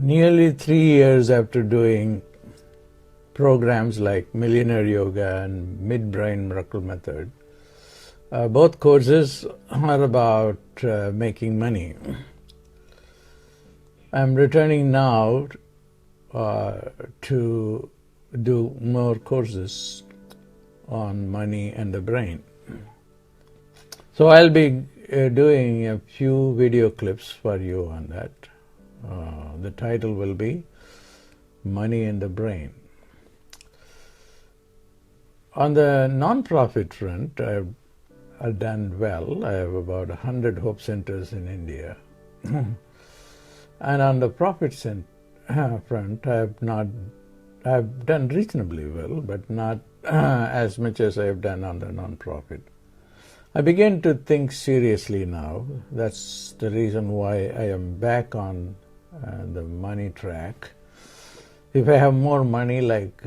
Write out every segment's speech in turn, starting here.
nearly 3 years after doing programs like Millionaire Yoga and MidBrain Miracle Method, both courses are about making money. I'm returning now to do more courses on money and the brain. So I'll be doing a few video clips for you on that. The title will be Money and the Brain. On the non-profit front, I've done well. I have about 100 Hope Centers in India. And on the profit front, I've done reasonably well, but not as much as I've done on the non-profit. I begin to think seriously now. That's the reason why I am back on the money track. If I have more money, like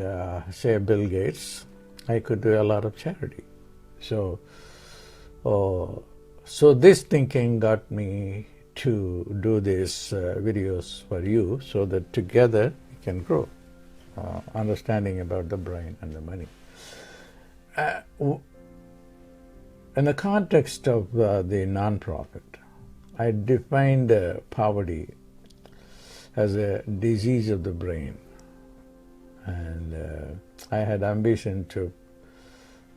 say Bill Gates, I could do a lot of charity. So this thinking got me to do these videos for you, so that together we can grow, understanding about the brain and the money. In the context of the non-profit, I defined poverty as a disease of the brain, and I had ambition to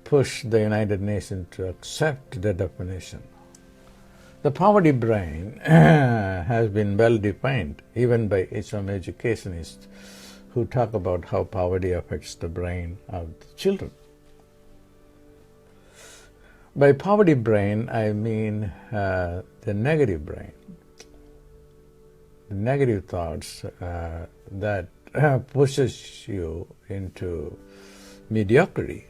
push the United Nations to accept the definition. The poverty brain has been well defined, even by some educationists who talk about how poverty affects the brain of the children. By poverty brain, I mean the negative brain, the negative thoughts that pushes you into mediocrity.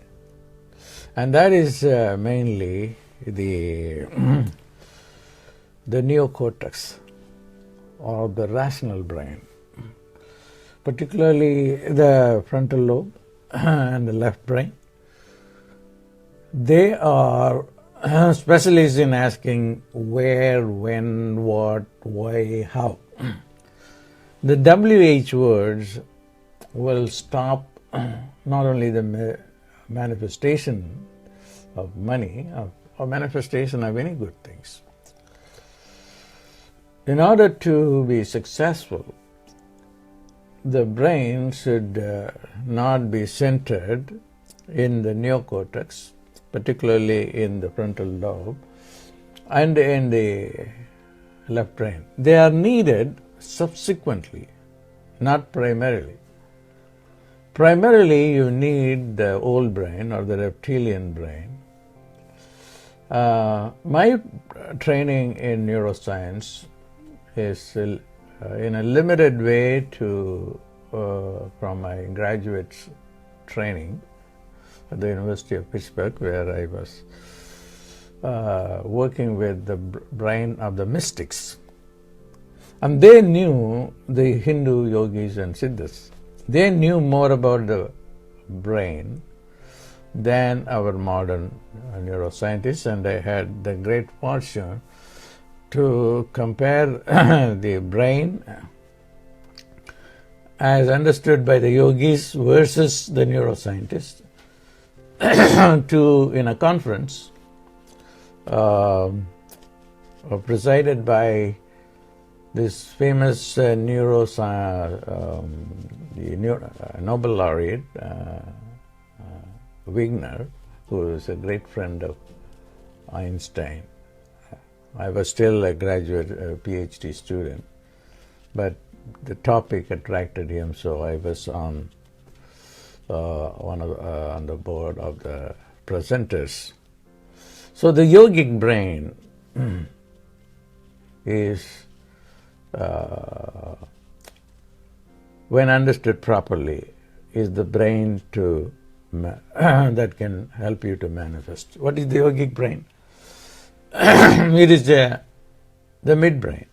And that is mainly the neocortex, or the rational brain, particularly the frontal lobe and the left brain. They are specialists in asking where, when, what, why, how. The WH words will stop not only the manifestation of money, or manifestation of any good things. In order to be successful, the brain should not be centered in the neocortex, particularly in the frontal lobe and in the left brain. They are needed subsequently, not primarily. Primarily, you need the old brain or the reptilian brain. My training in neuroscience is in a limited way from my graduate training at the University of Pittsburgh, where I was working with the brain of the mystics. And they knew, the Hindu yogis and siddhas, they knew more about the brain than our modern neuroscientists, and I had the great fortune to compare the brain as understood by the yogis versus the neuroscientists in a conference presided by this famous Nobel laureate, Wigner, who is a great friend of Einstein. I was still a graduate PhD student, but the topic attracted him, so I was on the board of the presenters. So the yogic brain is, when understood properly, is the brain that can help you to manifest. What is the yogic brain? It is the midbrain.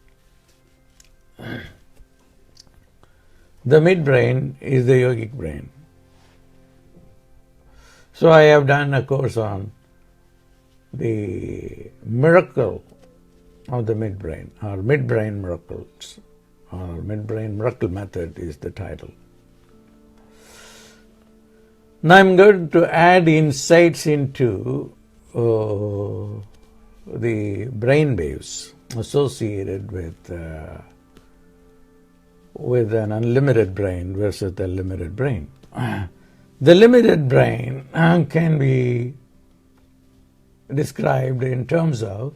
The midbrain is the yogic brain. So I have done a course on the miracle of the midbrain, or midbrain miracles, or MidBrain Miracle Method is the title. Now I'm going to add insights into the brain waves associated with an unlimited brain versus the limited brain. The limited brain can be described in terms of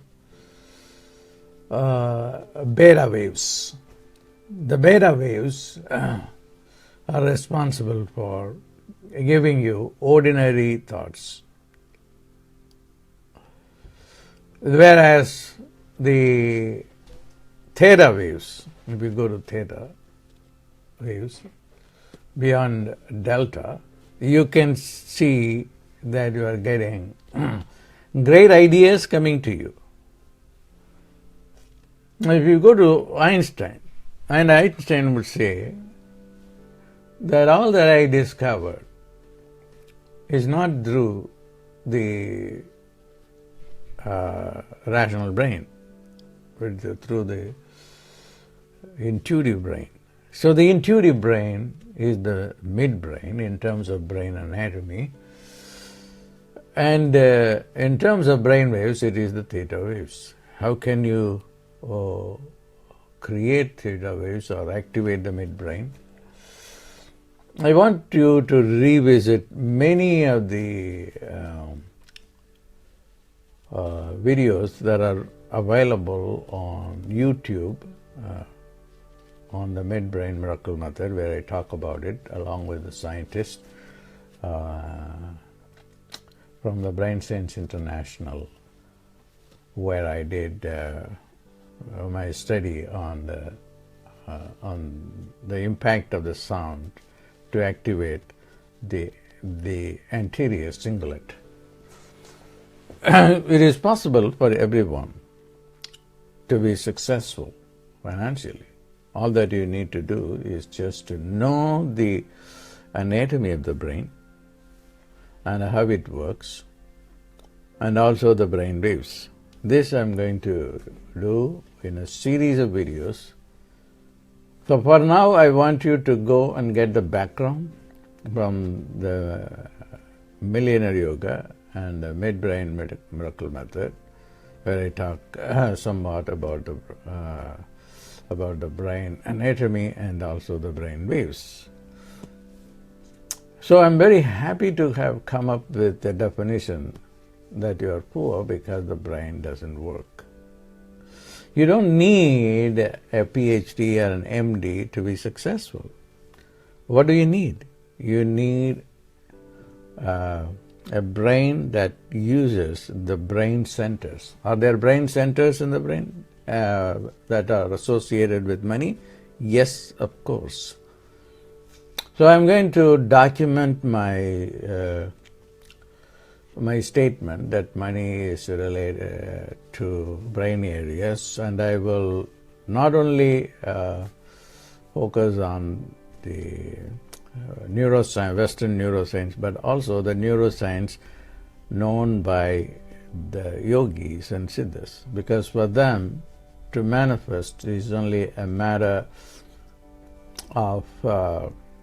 beta waves. The beta waves are responsible for giving you ordinary thoughts, whereas the theta waves, if you go to theta waves beyond delta, you can see that you are getting great ideas coming to you. If you go to Einstein, and Einstein would say that all that I discovered is not through the rational brain, but through the intuitive brain. So the intuitive brain is the midbrain in terms of brain anatomy, and in terms of brain waves, it is the theta waves. How can you create theta waves or activate the midbrain? I want you to revisit many of the videos that are available on YouTube on the MidBrain Miracle Method, where I talk about it along with the scientists from the Brain Science International, where I did my study on the impact of the sound to activate the anterior cingulate. It is possible for everyone to be successful financially. All that you need to do is just to know the anatomy of the brain and how it works, and also the brain waves. This I'm going to do in a series of videos. So for now, I want you to go and get the background from the Millionaire Yoga and the MidBrain Miracle Method, where I talk somewhat about the brain anatomy and also the brain waves. So I'm very happy to have come up with the definition that you are poor because the brain doesn't work. You don't need a PhD or an MD to be successful. What do you need? You need a brain that uses the brain centers. Are there brain centers in the brain that are associated with money? Yes, of course. So I'm going to document my statement that money is related to brain areas, and I will not only focus on the neuroscience, Western neuroscience, but also the neuroscience known by the yogis and siddhas, because for them to manifest is only a matter of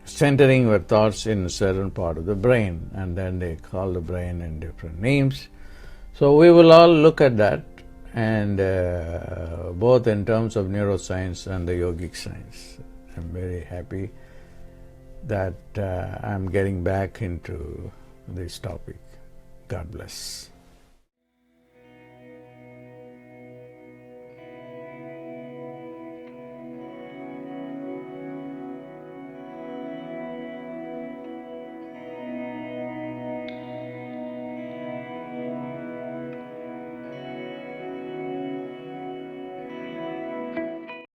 centering your thoughts in a certain part of the brain, and then they call the brain in different names. So we will all look at that, and both in terms of neuroscience and the yogic science. I'm very happy that I'm getting back into this topic. God bless.